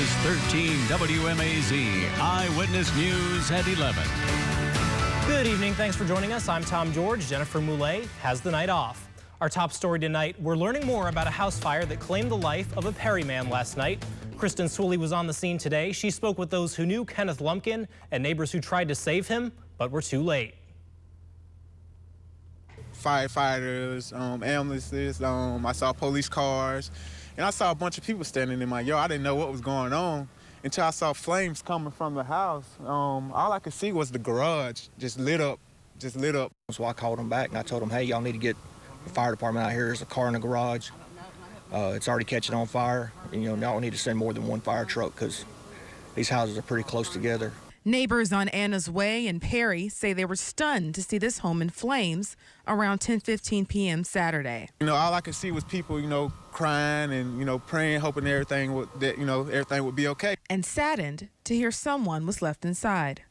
is 13 WMAZ Eyewitness News at 11. Good evening. Thanks for joining us. I'm Tom George. Jennifer Moulet has the night off. Our top story tonight, we're learning more about a house fire that claimed the life of a Perry man last night. Kristen Swilley was on the scene today. She spoke with those who knew Kenneth Lumpkin and neighbors who tried to save him, but were too late. Firefighters, ambulances, I saw police cars, and I saw a bunch of people standing in my yard. I didn't know what was going on until I saw flames coming from the house. All I could see was the garage just lit up. So I called them back and I told them, hey, y'all need to get the fire department out here. There's a car in the garage. It's already catching on fire. And, y'all need to send more than one fire truck because these houses are pretty close together. Neighbors on Anna's Way in Perry say they were stunned to see this home in flames around 10:15 p.m. Saturday. All I could see was people, crying and, praying, hoping everything would be okay. And saddened to hear someone was left inside.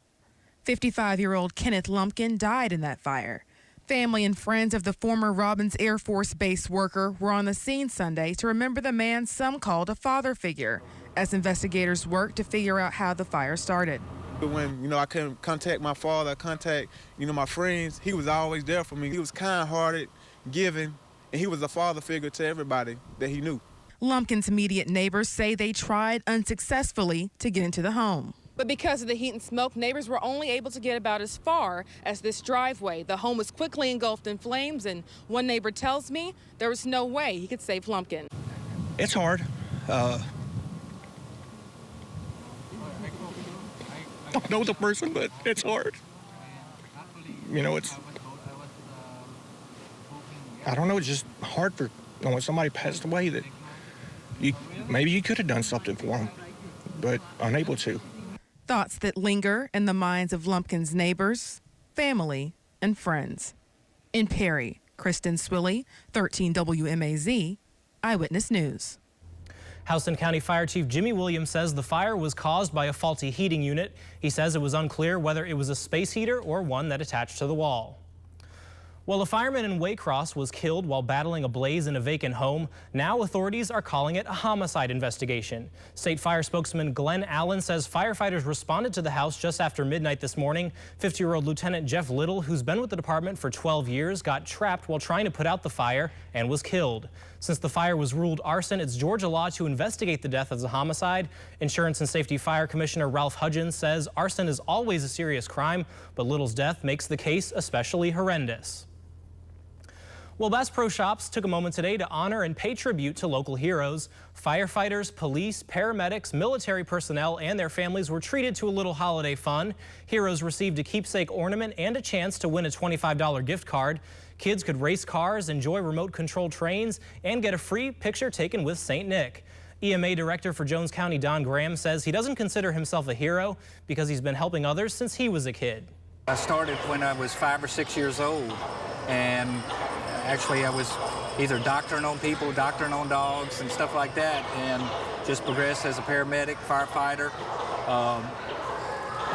55-year-old Kenneth Lumpkin died in that fire. Family and friends of the former Robins Air Force Base worker were on the scene Sunday to remember the man some called a father figure as investigators worked to figure out how the fire started. When, I couldn't contact my father, my friends, he was always there for me. He was kind-hearted, giving, and he was a father figure to everybody that he knew. Lumpkin's immediate neighbors say they tried unsuccessfully to get into the home. But because of the heat and smoke, neighbors were only able to get about as far as this driveway. The home was quickly engulfed in flames, and one neighbor tells me there was no way he could save Lumpkin. It's hard. I don't know the person, but it's hard. I don't know, it's just hard for when somebody passed away that maybe you could have done something for them, but unable to. Thoughts that linger in the minds of Lumpkin's neighbors, family, and friends. In Perry, Kristen Swilley, 13 WMAZ, Eyewitness News. Houston County Fire Chief Jimmy Williams says the fire was caused by a faulty heating unit. He says it was unclear whether it was a space heater or one that attached to the wall. Well, a fireman in Waycross was killed while battling a blaze in a vacant home. Now authorities are calling it a homicide investigation. State Fire spokesman Glenn Allen says firefighters responded to the house just after midnight this morning. 50-year-old Lieutenant Jeff Little, who's been with the department for 12 years, got trapped while trying to put out the fire and was killed. Since the fire was ruled arson, it's Georgia law to investigate the death as a homicide. Insurance and Safety Fire Commissioner Ralph Hudgens says arson is always a serious crime, but Little's death makes the case especially horrendous. Well, Bass Pro Shops took a moment today to honor and pay tribute to local heroes. Firefighters, police, paramedics, military personnel, and their families were treated to a little holiday fun. Heroes received a keepsake ornament and a chance to win a $25 gift card. Kids could race cars, enjoy remote-controlled trains, and get a free picture taken with St. Nick. EMA Director for Jones County, Don Graham, says he doesn't consider himself a hero because he's been helping others since he was a kid. I started when I was 5 or 6 years old, and actually I was either doctoring on people, doctoring on dogs, and stuff like that, and just progressed as a paramedic, firefighter,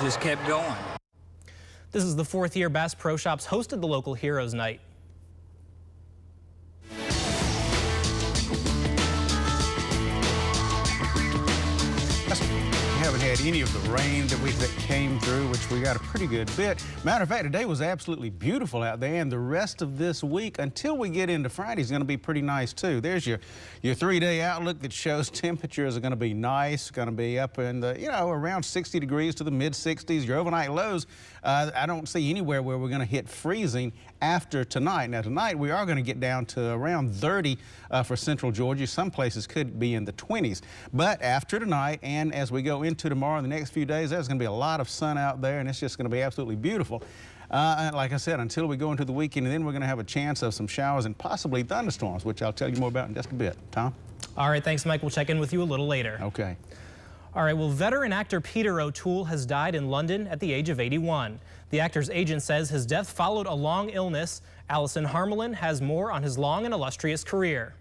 just kept going. This is the 4th year Bass Pro Shops hosted the local Heroes Night. Haven't had any of the rain that came through, which we got a pretty good bit. Matter of fact, today was absolutely beautiful out there, and the rest of this week until we get into Friday is going to be pretty nice too. There's your 3-day outlook that shows temperatures are going to be nice, going to be up in the around 60 degrees to the mid 60s. Your overnight lows, I don't see anywhere where we're going to hit freezing after tonight. Now tonight we are going to get down to around 30 for central Georgia. Some places could be in the 20s, but after tonight and as we go into tomorrow and the next few days, there's going to be a lot of sun out there, and it's just going to be absolutely beautiful. And like I said, until we go into the weekend, and then we're going to have a chance of some showers and possibly thunderstorms, which I'll tell you more about in just a bit. Tom? All right, thanks, Mike. We'll check in with you a little later. Okay. All right, well, veteran actor Peter O'Toole has died in London at the age of 81. The actor's agent says his death followed a long illness. Allison Harmelin has more on his long and illustrious career.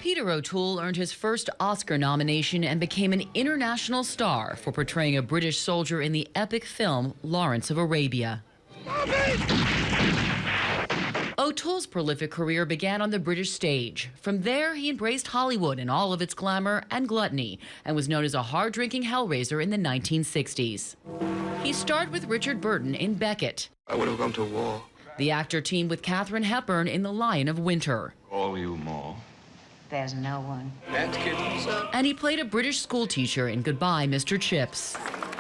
Peter O'Toole earned his first Oscar nomination and became an international star for portraying a British soldier in the epic film Lawrence of Arabia. O'Toole's prolific career began on the British stage. From there, he embraced Hollywood in all of its glamour and gluttony and was known as a hard-drinking hellraiser in the 1960s. He starred with Richard Burton in Beckett. I would have gone to war. The actor teamed with Katharine Hepburn in The Lion of Winter. All you more. There's no one. That kitten, sir. And he played a British schoolteacher in Goodbye, Mr. Chips.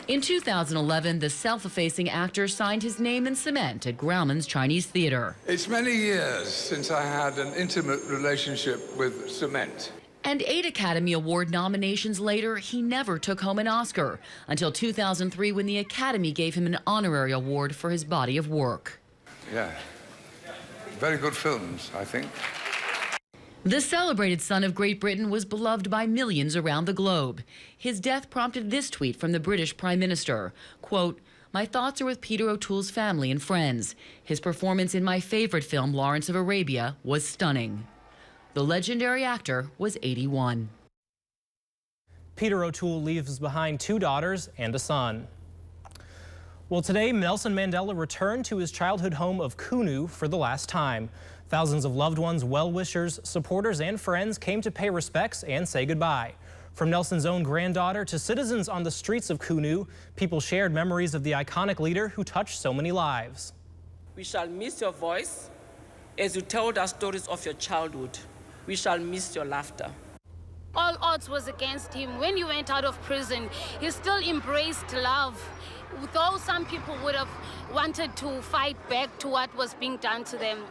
In 2011, the self-effacing actor signed his name in cement at Grauman's Chinese Theater. It's many years since I had an intimate relationship with cement. And 8 Academy Award nominations later, he never took home an Oscar until 2003 when the Academy gave him an honorary award for his body of work. Yeah. Very good films, I think. The celebrated son of Great Britain was beloved by millions around the globe. His death prompted this tweet from the British Prime Minister, quote, "My thoughts are with Peter O'Toole's family and friends. His performance in my favorite film, Lawrence of Arabia, was stunning." The legendary actor was 81. Peter O'Toole leaves behind 2 daughters and a son. Well, today, Nelson Mandela returned to his childhood home of Kunu for the last time. Thousands of loved ones, well-wishers, supporters, and friends came to pay respects and say goodbye. From Nelson's own granddaughter to citizens on the streets of Kunu, people shared memories of the iconic leader who touched so many lives. We shall miss your voice as you told us stories of your childhood. We shall miss your laughter. All odds was against him. When he went out of prison, he still embraced love. Though some people would have wanted to fight back to what was being done to them.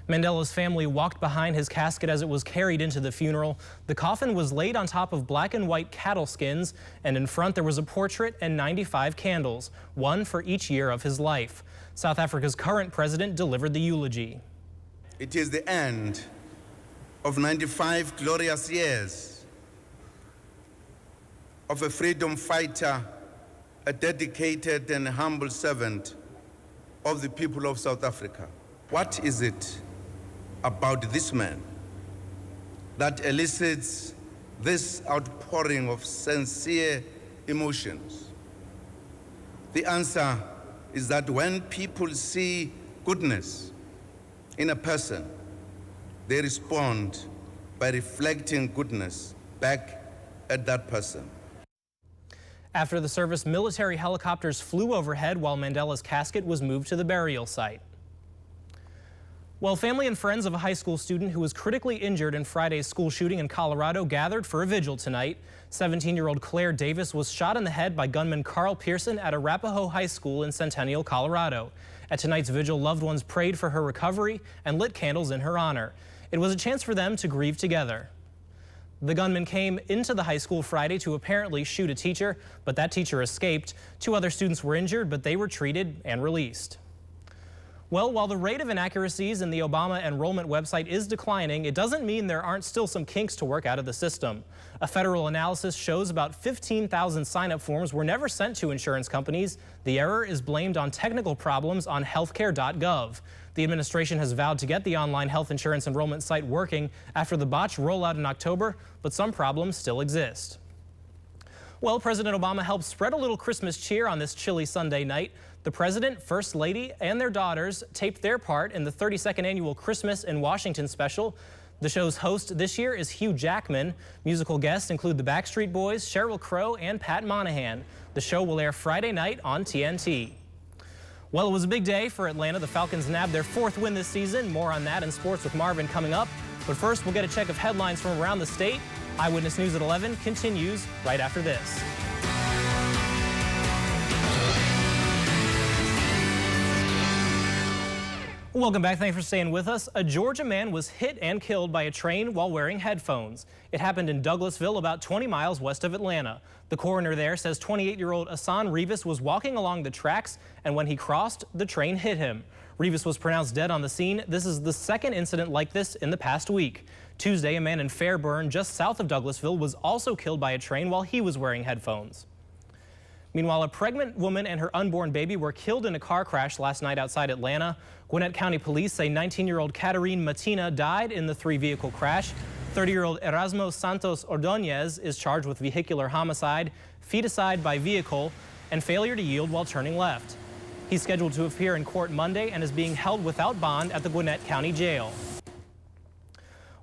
Mandela's family walked behind his casket as it was carried into the funeral. The coffin was laid on top of black and white cattle skins, and in front there was a portrait and 95 candles, one for each year of his life. South Africa's current president delivered the eulogy. It is the end of 95 glorious years of a freedom fighter, a dedicated and humble servant of the people of South Africa. What is it about this man that elicits this outpouring of sincere emotions? The answer is that when people see goodness in a person, they respond by reflecting goodness back at that person. After the service, military helicopters flew overhead while Mandela's casket was moved to the burial site. Well, family and friends of a high school student who was critically injured in Friday's school shooting in Colorado gathered for a vigil tonight. 17-year-old Claire Davis was shot in the head by gunman Carl Pearson at Arapahoe High School in Centennial, Colorado. At tonight's vigil, loved ones prayed for her recovery and lit candles in her honor. It was a chance for them to grieve together. The gunman came into the high school Friday to apparently shoot a teacher, but that teacher escaped. 2 other students were injured, but they were treated and released. Well, while the rate of inaccuracies in the Obama enrollment website is declining, it doesn't mean there aren't still some kinks to work out of the system. A federal analysis shows about 15,000 sign-up forms were never sent to insurance companies. The error is blamed on technical problems on healthcare.gov. The administration has vowed to get the online health insurance enrollment site working after the botched rollout in October, but some problems still exist. Well, President Obama helped spread a little Christmas cheer on this chilly Sunday night. The president, first lady, and their daughters taped their part in the 32nd annual Christmas in Washington special. The show's host this year is Hugh Jackman. Musical guests include the Backstreet Boys, Sheryl Crow, and Pat Monahan. The show will air Friday night on TNT. Well, it was a big day for Atlanta. The Falcons nabbed their 4th win this season. More on that in sports with Marvin coming up. But first, we'll get a check of headlines from around the state. Eyewitness News at 11 continues right after this. Welcome back. Thanks for staying with us. A Georgia man was hit and killed by a train while wearing headphones. It happened in Douglasville, about 20 miles west of Atlanta. The coroner there says 28-year-old Asan Rivas was walking along the tracks, and when he crossed, the train hit him. Rivas was pronounced dead on the scene. This is the second incident like this in the past week. Tuesday, a man in Fairburn, just south of Douglasville, was also killed by a train while he was wearing headphones. Meanwhile, a pregnant woman and her unborn baby were killed in a car crash last night outside Atlanta. Gwinnett County Police say 19-year-old Caterine Matina died in the 3-vehicle crash. 30-year-old Erasmo Santos Ordonez is charged with vehicular homicide, feticide by vehicle, and failure to yield while turning left. He's scheduled to appear in court Monday and is being held without bond at the Gwinnett County Jail.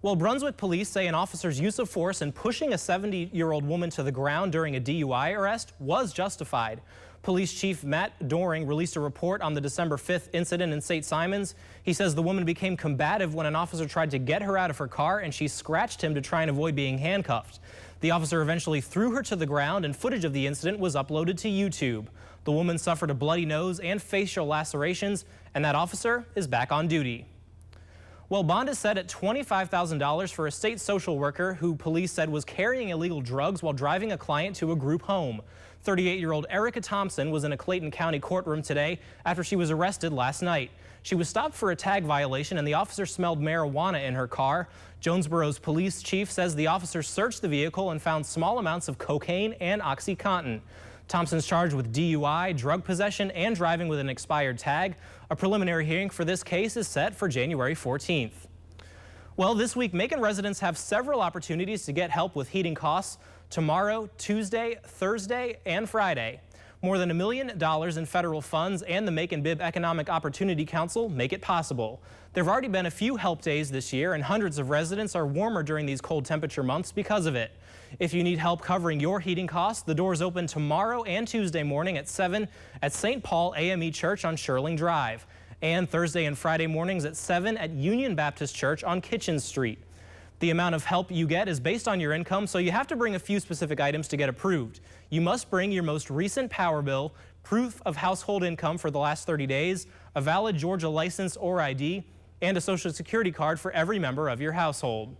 Well, Brunswick police say an officer's use of force in pushing a 70-year-old woman to the ground during a DUI arrest was justified. Police Chief Matt Doring released a report on the December 5th incident in St. Simons. He says the woman became combative when an officer tried to get her out of her car and she scratched him to try and avoid being handcuffed. The officer eventually threw her to the ground and footage of the incident was uploaded to YouTube. The woman suffered a bloody nose and facial lacerations, and that officer is back on duty. Well, bond is set at $25,000 for a state social worker who police said was carrying illegal drugs while driving a client to a group home. 38-year-old Erica Thompson was in a Clayton County courtroom today after she was arrested last night. She was stopped for a tag violation and the officer smelled marijuana in her car. Jonesboro's police chief says the officer searched the vehicle and found small amounts of cocaine and OxyContin. Thompson's charged with DUI, drug possession, and driving with an expired tag. A preliminary hearing for this case is set for January 14th. Well, this week, Macon residents have several opportunities to get help with heating costs tomorrow, Tuesday, Thursday, and Friday. More than $1 million in federal funds and the Macon-Bibb Economic Opportunity Council make it possible. There have already been a few help days this year, and hundreds of residents are warmer during these cold temperature months because of it. If you need help covering your heating costs, the doors open tomorrow and Tuesday morning at 7 at St. Paul AME Church on Sherling Drive, and Thursday and Friday mornings at 7 at Union Baptist Church on Kitchen Street. The amount of help you get is based on your income, so you have to bring a few specific items to get approved. You must bring your most recent power bill, proof of household income for the last 30 days, a valid Georgia license or ID, and a Social Security card for every member of your household.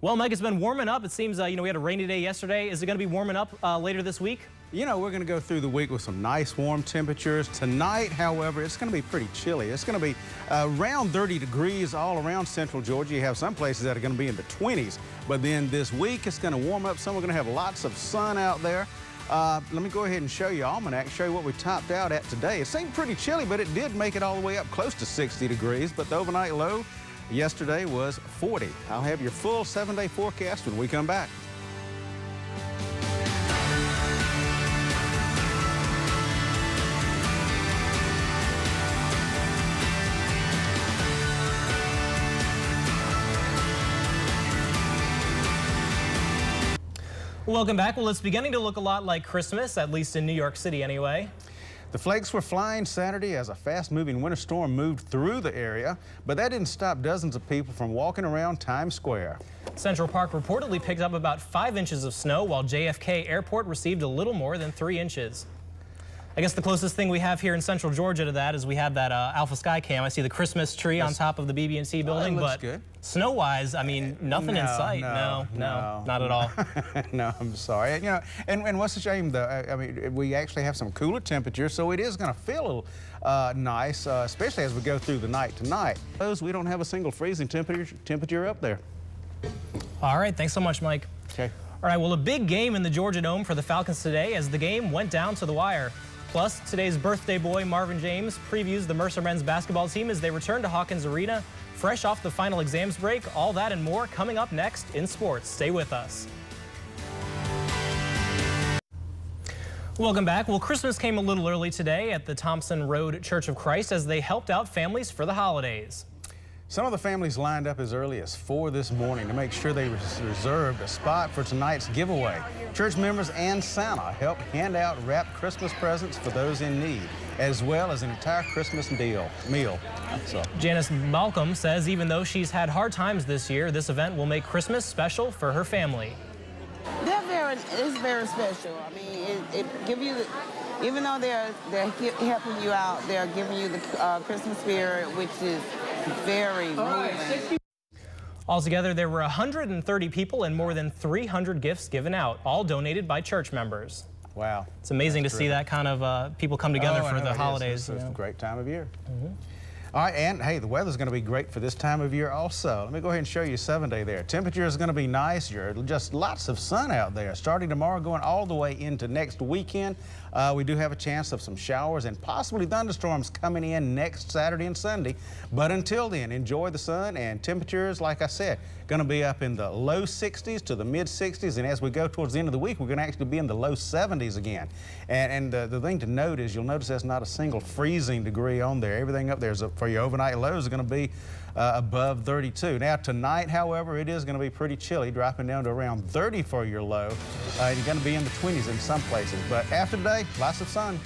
Well, Mike, it's been warming up. It seems, we had a rainy day yesterday. Is it going to be warming up later this week? You know, we're going to go through the week with some nice warm temperatures. Tonight, however, it's going to be pretty chilly. It's going to be around 30 degrees all around central Georgia. You have some places that are going to be in the 20s. But then this week, it's going to warm up some. We're going to have lots of sun out there. Let me go ahead and show you Almanac, show you what we topped out at today. It seemed pretty chilly, but it did make it all the way up close to 60 degrees. But the overnight low yesterday was 40. I'll have your full 7-day forecast when we come back. Welcome back. Well, it's beginning to look a lot like Christmas, at least in New York City anyway. The flakes were flying Saturday as a fast-moving winter storm moved through the area, but that didn't stop dozens of people from walking around Times Square. Central Park reportedly picked up about 5 inches of snow, while JFK Airport received a little more than 3 inches. I guess the closest thing we have here in Central Georgia to that is we have that Alpha Sky Cam. I see the Christmas tree on top of the BB&T building, looks but good. Snow-wise, I mean, nothing in sight. No, not at all. No, I'm sorry. You know, and what's the shame though? I mean, we actually have some cooler temperatures, so it is going to feel nice, especially as we go through the night tonight. We don't have a single freezing temperature up there. All right, thanks so much, Mike. Okay. All right, well, a big game in the Georgia Dome for the Falcons today as the game went down to the wire. Plus, today's birthday boy, Marvin James, previews the Mercer men's basketball team as they return to Hawkins Arena, fresh off the final exams break. All that and more coming up next in sports. Stay with us. Welcome back. Well, Christmas came a little early today at the Thompson Road Church of Christ as they helped out families for the holidays. Some of the families lined up as early as 4 this morning to make sure they reserved a spot for tonight's giveaway. Church members and Santa helped hand out wrapped Christmas presents for those in need, as well as an entire Christmas meal. So. Janice Malcolm says even though she's had hard times this year, this event will make Christmas special for her family. It's very special. I mean, it give you the, even though they're helping you out, they're giving you the Christmas spirit, which is very moving. Altogether, there were 130 people and more than 300 gifts given out, all donated by church members. Wow. It's amazing to see that kind of people come together for the holidays. It's a great time of year. All right, and hey, the weather's going to be great for this time of year also. Let me go ahead and show you 7-day there. Temperature is going to be nice. You're just lots of sun out there. Starting tomorrow, going all the way into next weekend. We do have a chance of some showers and possibly thunderstorms coming in next Saturday and Sunday. But until then, enjoy the sun, and temperatures, like I said, going to be up in the low 60s to the mid 60s. And as we go towards the end of the week, we're going to actually be in the low 70s again. And the thing to note is you'll notice there's not a single freezing degree on there. Everything up there is for your overnight lows are going to be above 32. Now tonight, however, it is going to be pretty chilly, dropping down to around 30 for your low. You're going to be in the 20s in some places. But after today, lots of sun.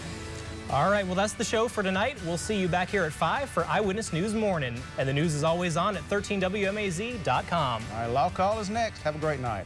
All right, well, that's the show for tonight. We'll see you back here at 5 for Eyewitness News Morning. And the news is always on at 13WMAZ.com. All right, Law Call is next. Have a great night.